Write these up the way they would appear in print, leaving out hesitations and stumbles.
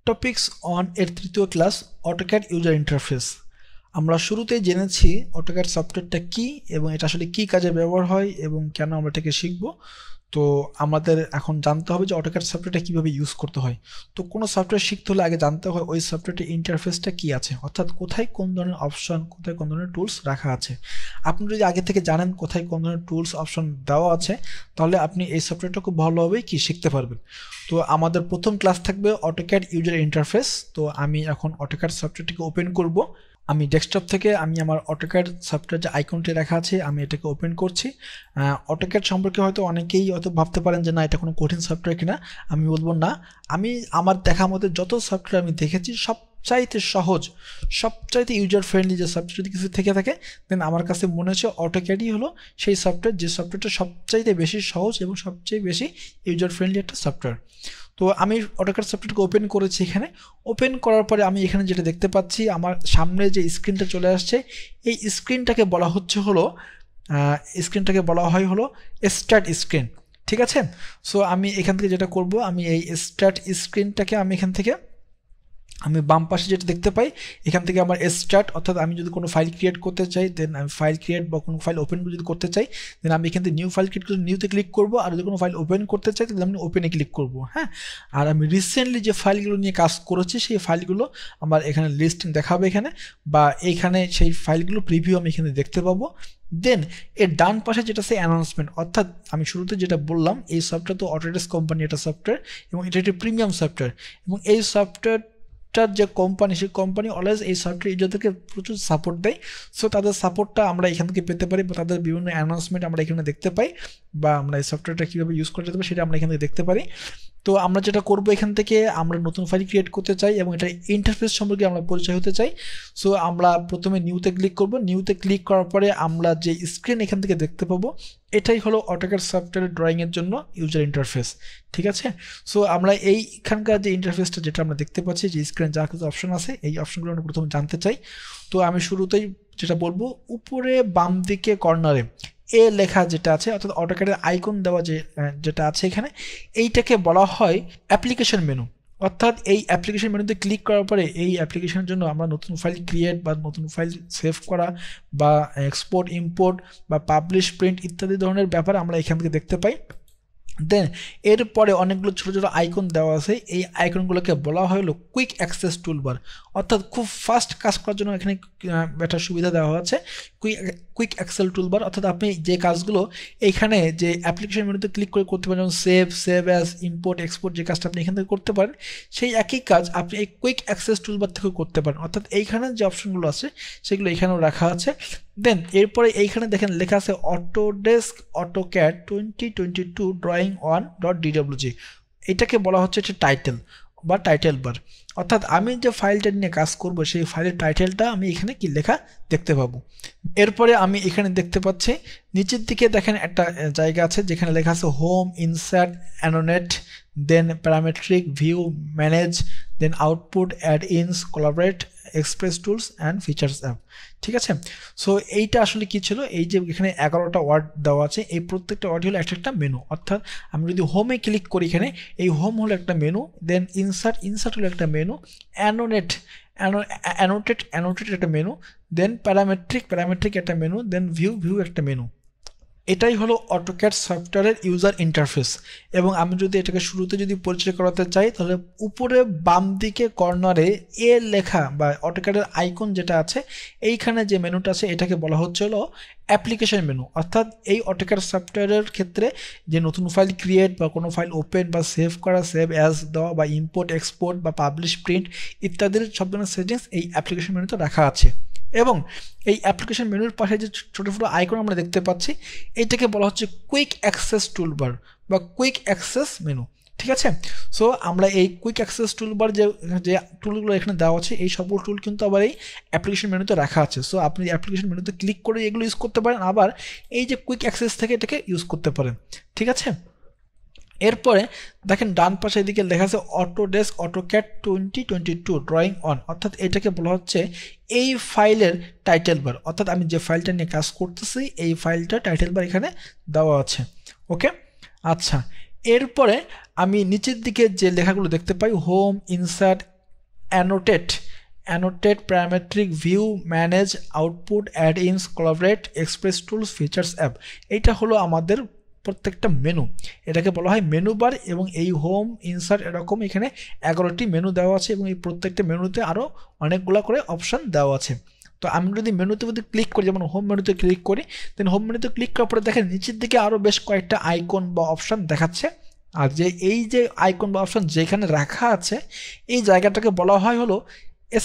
Topics on এর তৃতীয় class AutoCAD user interface. আমরা শুরুতেই জেনেছি অটোক্যাড সফটওয়্যারটা কি এবং এটা আসলে কি কাজে ব্যবহার হয় এবং কেন আমরা এটাকে শিখব। তো আমাদের এখন জানতে হবে যে অটোক্যাড সফটওয়্যারটা কিভাবে ইউজ করতে হয়। তো কোনো সফটওয়্যার শিখতে হলে আগে জানতে হয় ওই সফটওয়্যারটির ইন্টারফেসটা কি আছে, অর্থাৎ কোথায় কোন ধরনের অপশন, কোথায় কোন ধরনের টুলস রাখা আছে। আপনি যদি আগে থেকে জানেন কোথায় কোন ধরনের টুলস অপশন দেওয়া আছে, তাহলে আপনি এই সফটওয়্যারটা খুব ভালোভাবেই শিখতে পারবেন। তো আমাদের প্রথম ক্লাস থাকবে অটোক্যাড ইউজার ইন্টারফেস। তো আমি এখন অটোক্যাড সফটওয়্যারটিকে ওপেন করব। আমি ডেস্কটপ থেকে আমি আমার অটোক্যাড সফটওয়্যার যে আইকনটি রাখা আছে আমি এটাকে ওপেন করছি। অটোক্যাড সম্পর্কে হয়তো অনেকেই হয়তো ভাবতে পারেন যে না এটা কোনো কঠিন সফটওয়্যার কিনা। আমি বলবো না, আমি আমার দেখা মতে যত সফটওয়্যার আমি দেখেছি সবচাইতে সহজ, সবচাইতে ইউজার ফ্রেন্ডলি যে সফটওয়্যার যদি কিছু থেকে থাকে দেন আমার কাছে মনে হচ্ছে অটোক্যাডই হলো সেই সফটওয়্যার যে সফটওয়্যারটা সবচাইতে বেশি সহজ এবং সবচেয়ে বেশি ইউজার ফ্রেন্ডলি একটা সফটওয়্যার। তো আমি অটোক্যাড সফটওয়্যারকে ওপেন করেছি। এখানে ওপেন করার পরে আমি এখানে যেটা দেখতে পাচ্ছি আমার সামনে যে স্ক্রিনটা চলে আসছে, এই স্ক্রিনটাকে বলা হয় হলো স্টার্ট স্ক্রিন। ঠিক আছে, সো আমি এখান থেকে যেটা করব, আমি এই স্টার্ট স্ক্রিনটাকে আমি বাম পাশে যেটা দেখতে পাই এখান থেকে আমার স্টার্ট, অর্থাৎ আমি যদি কোনো ফাইল ক্রিয়েট করতে চাই দেন আমি ফাইল ক্রিয়েট বা কোনো ফাইল ওপেন যদি করতে চাই দেন আমি এখান থেকে নিউ ফাইল ক্রিয়েট করে নিউতে ক্লিক করব, আর যদি কোনো ফাইল ওপেন করতে চাই তাহলে আমি ওপেনে ক্লিক করব। হ্যাঁ, আর আমি রিসেন্টলি যে ফাইলগুলো নিয়ে কাজ করেছি সেই ফাইলগুলো আমার এখানে লিস্ট দেখাবে এখানে, বা এইখানে সেই ফাইলগুলো প্রিভিউ আমি এখানে দেখতে পাবো। দেন এর ডান পাশে যেটা আছে অ্যানাউন্সমেন্ট, অর্থাৎ আমি শুরুতে যেটা বললাম এই সফটওয়্যার তো অটোডেস্ক কোম্পানি একটা সফটওয়্যার এবং এটা একটি প্রিমিয়াম সফটওয়্যার, এবং এই সফটওয়্যার যে কোম্পানি সেই কোম্পানি অলওয়েজ এই সফটওয়্যার ইউজারদেরকে প্রচুর সাপোর্ট দেয়। সো তাদের সাপোর্টটা আমরা এখান থেকে পেতে পারি, বা তাদের বিভিন্ন অ্যানাউন্সমেন্ট আমরা এখানে দেখতে পাই, বা আমরা এই সফটওয়্যারটা কীভাবে ইউজ করতে পারি সেটা আমরা এখান থেকে দেখতে পারি। তো আমরা যেটা করব এখান থেকে আমরা নতুন ফাইল ক্রিয়েট করতে চাই এবং এটা ইন্টারফেস সম্পর্কে আমরা পরিচয় হতে চাই। সো আমরা প্রথমে নিউতে ক্লিক করব। নিউতে ক্লিক করার পরে আমরা যে স্ক্রিন এখান থেকে দেখতে পাবো এটাই হলো অটোক্যাড সফটওয়্যার ড্রয়িংয়ের জন্য ইউজার ইন্টারফেস। ঠিক আছে, সো আমরা এইখানকার যে ইন্টারফেসটা যেটা আমরা দেখতে পাচ্ছি যে স্ক্রিনে যা কিছু অপশন আছে এই অপশনগুলো আমরা প্রথমে জানতে চাই। তো আমি শুরুতেই যেটা বলবো, উপরে বাম দিকে কর্নারে এ লেখা যেটা আছে, অর্থাৎ অটোক্যাডের আইকন দেওয়া যেটা আছে এখানে, এইটাকে বলা হয় অ্যাপ্লিকেশন মেনু। অর্থাৎ এই অ্যাপ্লিকেশন মেনুতে ক্লিক করার পরে এই অ্যাপ্লিকেশনের জন্য আমরা নতুন ফাইল ক্রিয়েট বা নতুন ফাইল সেভ করা বা এক্সপোর্ট ইম্পোর্ট বা পাবলিশ প্রিন্ট ইত্যাদি ধরনের ব্যাপার আমরা এখান থেকে দেখতে পাই। দেন এরপরে অনেকগুলো ছোটো ছোটো আইকন দেওয়া আছে, এই আইকনগুলোকে বলা হয় হলো কুইক অ্যাক্সেস টুলবার, অর্থাৎ খুব ফাস্ট কাজ করার জন্য এখানে একটা সুবিধা দেওয়া আছে কুইক অ্যাক্সেস টুলবার। অর্থাৎ আপনি যে কাজগুলো এইখানে যে অ্যাপ্লিকেশন মেনুতে ক্লিক করে করতে পারেন, যেমন সেভ অ্যাজ, ইম্পোর্ট, এক্সপোর্ট, যে কাজটা আপনি এখান থেকে করতে পারেন সেই একই কাজ আপনি এই কুইক অ্যাক্সেস টুলবার থেকেও করতে পারেন। অর্থাৎ এইখানে যে অপশনগুলো আছে সেগুলো এখানেও রাখা আছে। দেন এরপরে এইখানে দেখেন লেখা আছে অটোডেস্ক অটোক্যাড 2022 drawing1.dwg, এটাকে বলা হচ্ছে টাইটেল বা টাইটেল বার। অর্থাৎ আমি যে ফাইলটা নিয়ে কাজ করব সেই ফাইলের টাইটেলটা আমি এখানে কি লেখা দেখতে পাবো। এরপরে আমি এখানে দেখতে পাচ্ছি নিচের দিকে দেখেন একটা জায়গা আছে যেখানে লেখা আছে home, insert, annotate, then parametric, view, manage, then output, add ins, collaborate, express tools and features app. ঠিক আছে, সো এইটা আসলে কি ছিল, এই যে এখানে 11টা ওয়ার্ড দেওয়া আছে, এই প্রত্যেকটা ওয়ার্ড হলো একটা মেনু। অর্থাৎ আমি যদি হোমে ক্লিক করি এখানে এই হোম হলো একটা মেনু, দেন ইনসার্ট হলো একটা মেনু, অ্যানোটেট একটা মেনু, দেন প্যারামেট্রিক একটা মেনু, দেন ভিউ একটা মেনু। এটাই হলো অটোক্যাড সফটওয়্যারের ইউজার ইন্টারফেস। এবং আমি যদি এটাকে শুরুতে যদি পরিচয় করাতে চাই তাহলে উপরে বাম দিকে কর্নারে এ লেখা বা অটোক্যাডের আইকন যেটা আছে এইখানে যে মেনুটা আছে এটাকে বলা হচ্ছে হলো অ্যাপ্লিকেশন মেনু। অর্থাৎ এই অটোক্যাড সফটওয়্যারের ক্ষেত্রে যে নতুন ফাইল ক্রিয়েট বা কোনো ফাইল ওপেন বা সেভ করা, সেভ অ্যাজ দেওয়া বা ইম্পোর্ট, এক্সপোর্ট বা পাবলিশ প্রিন্ট ইত্যাদির সব ধরনের সেটিংস এই অ্যাপ্লিকেশন মেনুতে রাখা আছে। এবং এই অ্যাপ্লিকেশন মেনুর পাশে যে ছোটো ছোটো আইকন আমরা দেখতে পাচ্ছি এইটাকে বলা হচ্ছে কুইক অ্যাক্সেস টুলবার বা কুইক অ্যাক্সেস মেনু। ঠিক আছে, সো আমরা এই কুইক অ্যাক্সেস টুলবার যে টুলগুলো এখানে দেওয়া আছে এই সবগুলো টুল কিন্তু আবার এই অ্যাপ্লিকেশন মেনুতে রাখা আছে। সো আপনি অ্যাপ্লিকেশন মেনুতে ক্লিক করে এগুলো ইউজ করতে পারেন, আবার এই যে কুইক অ্যাক্সেস থেকে এটাকে ইউজ করতে পারেন। ঠিক আছে, এরপরে দেখেন ডান পাশে এদিকে লেখা আছে অটোডেস্ক অটোক্যাড 2022 drawing1, অর্থাৎ এটাকে বলা হচ্ছে এই ফাইলের টাইটেল বার। অর্থাৎ আমি যে ফাইলটা নিয়ে কাজ করতেছি এই ফাইলটা টাইটেল বার এখানে দেওয়া আছে। ওকে, আচ্ছা, এরপরে আমি নিচের দিকে যে লেখাগুলো দেখতে পাই home, insert, annotate parametric view manage output add-ins collaborate express tools features app এইটা হলো আমাদের প্রত্যেকটা মেনু এটাকে বলা হয় মেনু বার এবং এই হোম ইনসার্ট এরকম এখানে 11টি মেনু দেওয়া আছে এবং এই প্রত্যেকটা মেনুতে আরো অনেকগুলো করে অপশন দেওয়া আছে তো আমি যদি মেনুতে ক্লিক করি যেমন হোম মেনুতে ক্লিক করি দেন হোম মেনুতে ক্লিক করার পরে দেখেন নিচের দিকে আরো বেশ কয়েকটা আইকন বা অপশন দেখাচ্ছে আর যে এই যে আইকন বা অপশন যেখানে রাখা আছে এই জায়গাটাকে বলা হয় হলো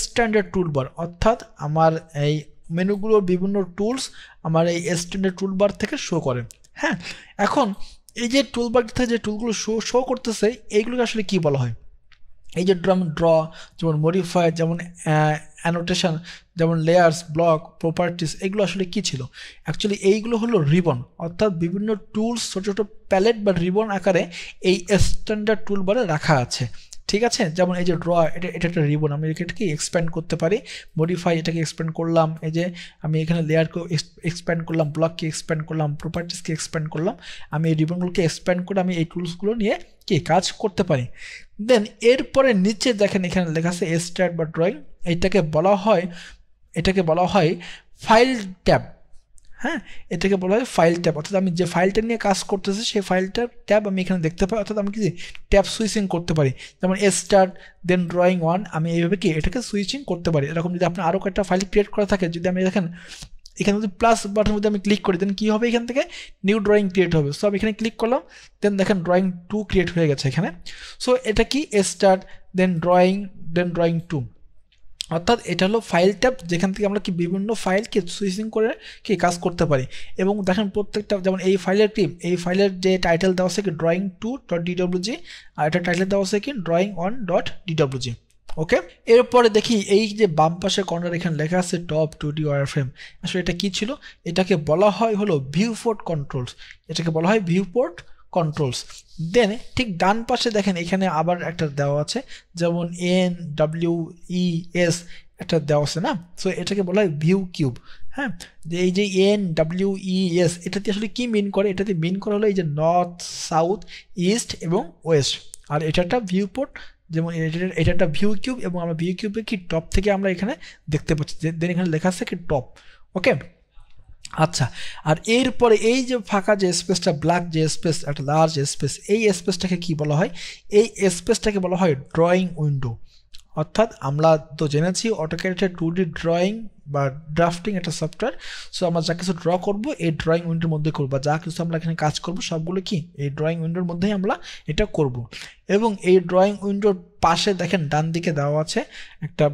স্ট্যান্ডার্ড টুলবার অর্থাৎ আমার এই মেনুগুলোর বিভিন্ন টুলস আমার এই স্ট্যান্ডার্ড টুলবার থেকে শো করে হ্যাঁ এখন এই যে টুলবার থেকে যে টুলগুলো শো করতেছে এইগুলোকে আসলে কি বলা হয় এই যে ড্র যেমন মডিফাই যেমন অ্যানোটেশন যেমন লেয়ার্স ব্লক প্রপার্টিস এগুলো আসলে কি ছিল অ্যাকচুয়ালি এইগুলো হলো রিবন অর্থাৎ বিভিন্ন টুলস ছোটো ছোটো প্যালেট বা রিবন আকারে এই স্ট্যান্ডার্ড টুলবারে রাখা আছে ঠিক আছে যেমন এই যে ড্র এটা একটা রিবন আমি এটাকে এক্সপ্যান্ড করতে পারি মডিফাই এটাকে এক্সপ্যান্ড করলাম এই যে আমি এখানে লেয়ারকে এক্সপ্যান্ড করলাম ব্লককে এক্সপ্যান্ড করলাম প্রপার্টিসকে এক্সপ্যান্ড করলাম আমি এই রিবনগুলোকে এক্সপ্যান্ড করে আমি এই টুলসগুলো নিয়ে কি কাজ করতে পারি দেন এরপরে নিচে দেখেন এখানে লেখা আছে স্ট্যান্ড বা ড্রয়িং এটাকে বলা হয় ফাইল ট্যাব হ্যাঁ এটাকে বলা হয় ফাইল ট্যাব অর্থাৎ আমি যে ফাইলটা নিয়ে কাজ করতেছি সেই ফাইলটার ট্যাব আমি এখানে দেখতে পাই অর্থাৎ আমি কি ট্যাব সুইচিং করতে পারি যেমন স্টার্ট দেন ড্রয়িং 1 আমি এইভাবে কি এটাকে সুইচিং করতে পারি এরকম যদি আপনার আরও কয়েকটা ফাইল ক্রিয়েট করা থাকে যদি আমি দেখেন এখানে যদি প্লাস বাটনের মধ্যে আমি ক্লিক করি দেন কী হবে এখান থেকে নিউ ড্রয়িং ক্রিয়েট হবে সো আমি এখানে ক্লিক করলাম দেন দেখেন ড্রয়িং 2 ক্রিয়েট হয়ে গেছে এখানে সো এটা কি স্টার্ট দেন ড্রয়িং 2 অর্থাৎ এটা হলো ফাইল ট্যাব যেখান থেকে আমরা কি বিভিন্ন ফাইলকে সুইচিং করে কি কাজ করতে পারি এবং দেখেন প্রত্যেকটা যেমন এই ফাইলের যে টাইটেল দেওয়া আছে কি drawing2.dwg আর এটা টাইটেল দেওয়া আছে কি drawing1.dwg ওকে এরপরে দেখি এই যে বাম পাশে কর্নার এখানে লেখা আছে টপ 2D ওয়্যারফ্রেম আসলে এটা কি ছিল এটাকে বলা হয় হলো ভিউপোর্ট কন্ট্রোলস দেন ঠিক ডান পাশে দেখেন এখানে আবার একটা দেওয়া আছে যেমন NWES একটা দেওয়া আছে না সো এটাকে বলা হয় ভিউ কিউব হ্যাঁ এই যে NWES এটাতে আসলে কি মিন করে এটাতে মিন করা হলো এই যে নর্থ সাউথ ইস্ট এবং ওয়েস্ট আর এটা একটা ভিউপোর্ট যেমন এটা একটা ভিউ কিউব এবং আমরা ভিউ কিউবে কি টপ থেকে আমরা এখানে দেখতে পাচ্ছি দেন এখানে লেখা আছে কি টপ ওকে আচ্ছা আর এরপরে এই যে ফাঁকা যে স্পেসটা ব্ল্যাক যে স্পেস একটা লার্জ স্পেস এই স্পেসটাকে কি বলা হয় এই স্পেসটাকে বলা হয় ড্রয়িং উইন্ডো অর্থাৎ আমরা তো জেনেছি অটোক্যাডের 2D ড্রয়িং বা ড্রাফটিং একটা সফটওয়্যার সো আমরা যা কিছু ড্র করবো এই ড্রয়িং উইন্ডোর মধ্যে করবো যা কিছু আমরা এখানে কাজ করবো সবগুলো কি এই ড্রয়িং উইন্ডোর মধ্যেই আমরা এটা করব এবং এই ড্রয়িং উইন্ডোর পাশে দেখেন ডান দিকে দেওয়া আছে একটা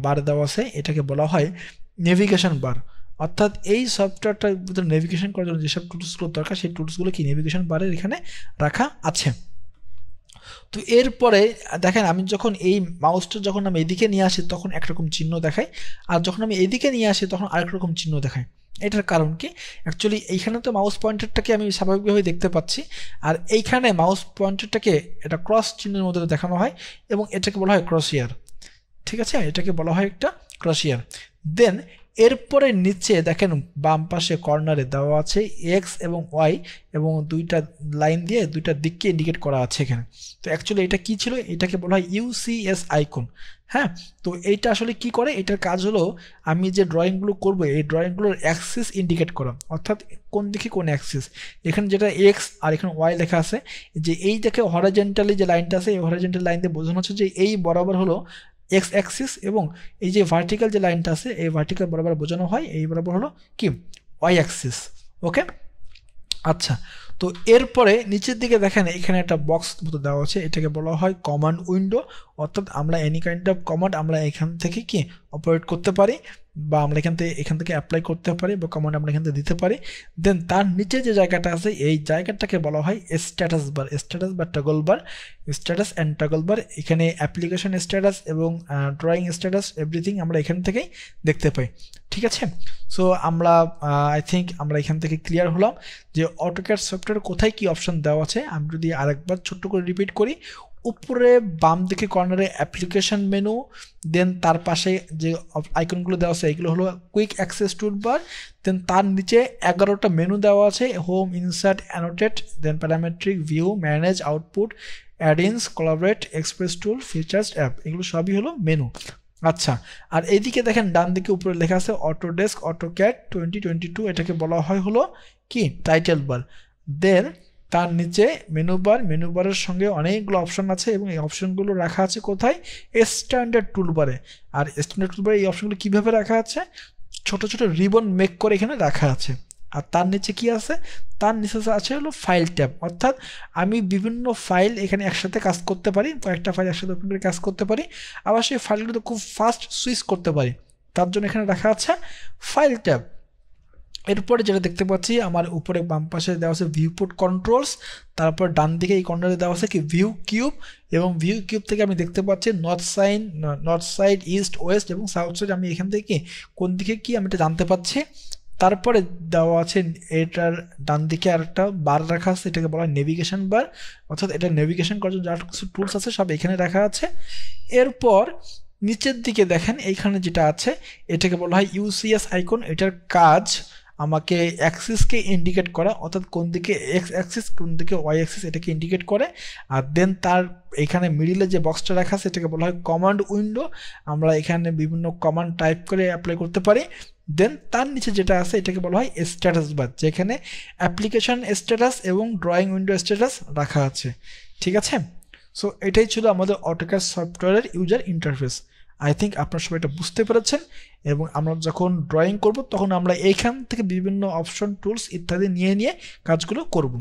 বার দেওয়া আছে এটাকে বলা হয় নেভিগেশন বার অর্থাৎ এই সফটওয়্যারটার ভিতরে নেভিগেশন করার জন্য যেসব টুলসগুলো দরকার সেই টুলসগুলো কি নেভিগেশন বারের এখানে রাখা আছে তো এরপরে দেখেন আমি যখন এই মাউসটা যখন আমি এদিকে নিয়ে আসি তখন একরকম চিহ্ন দেখাই আর যখন আমি এদিকে নিয়ে আসি তখন আরেক রকম চিহ্ন দেখাই এটার কারণ কি অ্যাকচুয়ালি এইখানে তো মাউস পয়েন্টারটাকে আমি স্বাভাবিকভাবে দেখতে পাচ্ছি আর এইখানে মাউস পয়েন্টারটাকে এটা ক্রস চিহ্নের মধ্যে দেখানো হয় এবং এটাকে বলা হয় ক্রসিয়ার ঠিক আছে এটাকে বলা হয় একটা ক্রসিয়ার দেন এরপরে নিচে দেখেন বাম পাশে কর্নারে দেওয়া আছে এক্স এবং ওয়াই এবং দুইটা লাইন দিয়ে দুইটা দিককে ইন্ডিকেট করা আছে এখানে তো অ্যাকচুয়ালি এটা কি ছিল এটাকে বলা হয় ইউসিএস আইকন হ্যাঁ তো এইটা আসলে কি করে এটার কাজ হলো আমি যে ড্রয়িংগুলো করবো এই ড্রয়িংগুলোর অ্যাক্সিস ইন্ডিকেট করা অর্থাৎ কোন দিকে কোন অ্যাক্সিস এখানে যেটা এক্স আর এখানে ওয়াই লেখা আছে যে এই দেখে হরাইজন্টালি যে লাইনটা আছে এই হরাইজন্টাল লাইন দিয়ে বোঝানো হচ্ছে যে এই বরাবর হলো এক্স অ্যাক্সিস এবং এই যে ভার্টিক্যাল যে লাইনটা আছে এই ভার্টিক্যাল বরাবর বোঝানো হয় এই বরাবর হলো কি ওয়াই অ্যাক্সিস ওকে আচ্ছা তো এরপরে নিচের দিকে দেখেন এখানে একটা বক্স মতো দেওয়া আছে এটাকে বলা হয় কমান্ড উইন্ডো অর্থাৎ আমরা এনি কাইন্ড অফ কমান্ড আমরা এখান থেকে কি অপারেট করতে পারি বা আমরা এখান থেকে অ্যাপ্লাই করতে পারি বা কমান্ড আমরা এখান থেকে দিতে পারি দেন তার নিচে যে জায়গাটা আছে এই জায়গাটাকে বলা হয় স্ট্যাটাস বা toggle bar status and toggle bar এখানে অ্যাপ্লিকেশন স্ট্যাটাস এবং ড্রয়িং স্ট্যাটাস এভরিথিং আমরা এখান থেকেই দেখতে পাই ঠিক আছে সো আমরা আই থিঙ্ক আমরা এখান থেকে ক্লিয়ার হলাম যে অটোক্যাড সফটওয়্যার কোথায় কি অপশন দেওয়া আছে আমি যদি আরেকবার ছোট্ট করে রিপিট করি উপরে বাম দিকে কর্নারে অ্যাপ্লিকেশন মেনু, দেন তার পাশে যে আইকনগুলো দেওয়া আছে এগুলো হলো কুইক অ্যাক্সেস টুলবার, দেন তার নিচে 11টা মেনু দেওয়া আছে, home, insert, annotate, then parametric, view, manage, output, add ins, collaborate, express tool, features, app, এগুলো সবই হলো মেনু। আচ্ছা, আর এইদিকে দেখেন ডান দিকে উপরে লেখা আছে অটোডেস্ক অটোক্যাড 2022, এটাকে বলা হয় হলো কি টাইটেল বার। দেন তার নিচে মেনু বার, মেনু বারের সঙ্গে অনেকগুলো অপশন আছে এবং এই অপশনগুলো রাখা আছে কোথায়? স্ট্যান্ডার্ড টুলবারে। আর স্ট্যান্ডার্ড টুলবারে এই অপশনগুলো কীভাবে রাখা আছে? ছোট ছোট রিবন মেক করে এখানে রাখা আছে। আর তার নিচে কি আছে? তার নিচে আছে হলো ফাইল ট্যাব, অর্থাৎ আমি বিভিন্ন ফাইল এখানে একসাথে কাজ করতে পারি, কয়েকটা ফাইল একসাথে ওপেন করে কাজ করতে পারি, আবার সেই ফাইলগুলো খুব ফাস্ট সুইচ করতে পারি, তার জন্য এখানে রাখা আছে ফাইল ট্যাব। এরপরে যেটা দেখতে পাচ্ছি আমার উপরে বাম পাশে দেওয়া আছে ভিউপোর্ট কন্ট্রোলস, তারপর ডান দিকে এই কর্নারে দেওয়া আছে কি ভিউ কিউব, এবং ভিউ কিউব থেকে আমি দেখতে পাচ্ছি নর্থ সাইড, ইস্ট, ওয়েস্ট এবং সাউথ সাইড। আমি এখান থেকে কোন দিকে কি আমি এটা জানতে পাচ্ছি। তারপরে দেওয়া আছে এটার ডান দিকে আরেকটা বার রাখা আছে, এটাকে বলা হয় নেভিগেশন বার, অর্থাৎ এটা নেভিগেশন করার জন্য যা কিছু টুলস আছে সব এখানে রাখা আছে। এরপর নিচের দিকে দেখেন এইখানে যেটা আছে এটাকে বলা হয় ইউসিএস আইকন। এটার কাজ আমাকে অ্যাক্সিসকে ইন্ডিকেট করা, অর্থাৎ কোন দিকে এক্স অ্যাক্সিস কোন দিকে ওয়াই অ্যাক্সিস এটাকে ইন্ডিকেট করে। আর দেন তার এখানে মিডিলে যে বক্সটা রাখা আছে এটাকে বলা হয় কমান্ড উইন্ডো, আমরা এখানে বিভিন্ন কমান্ড টাইপ করে অ্যাপ্লাই করতে পারি। দেন তার নিচে যেটা আছে এটাকে বলা হয় স্ট্যাটাস বার, যেখানে অ্যাপ্লিকেশন স্ট্যাটাস এবং ড্রয়িং উইন্ডো স্ট্যাটাস রাখা আছে। ঠিক আছে, সো এটাই ছিল আমাদের অটোক্যাড সফটওয়্যারের ইউজার ইন্টারফেস। আই থিঙ্ক আপনারা সবাই এটা বুঝতে পেরেছেন, এবং আমরা যখন ড্রয়িং করব তখন আমরা এইখান থেকে বিভিন্ন অপশন, টুলস ইত্যাদি নিয়ে কাজগুলো করব।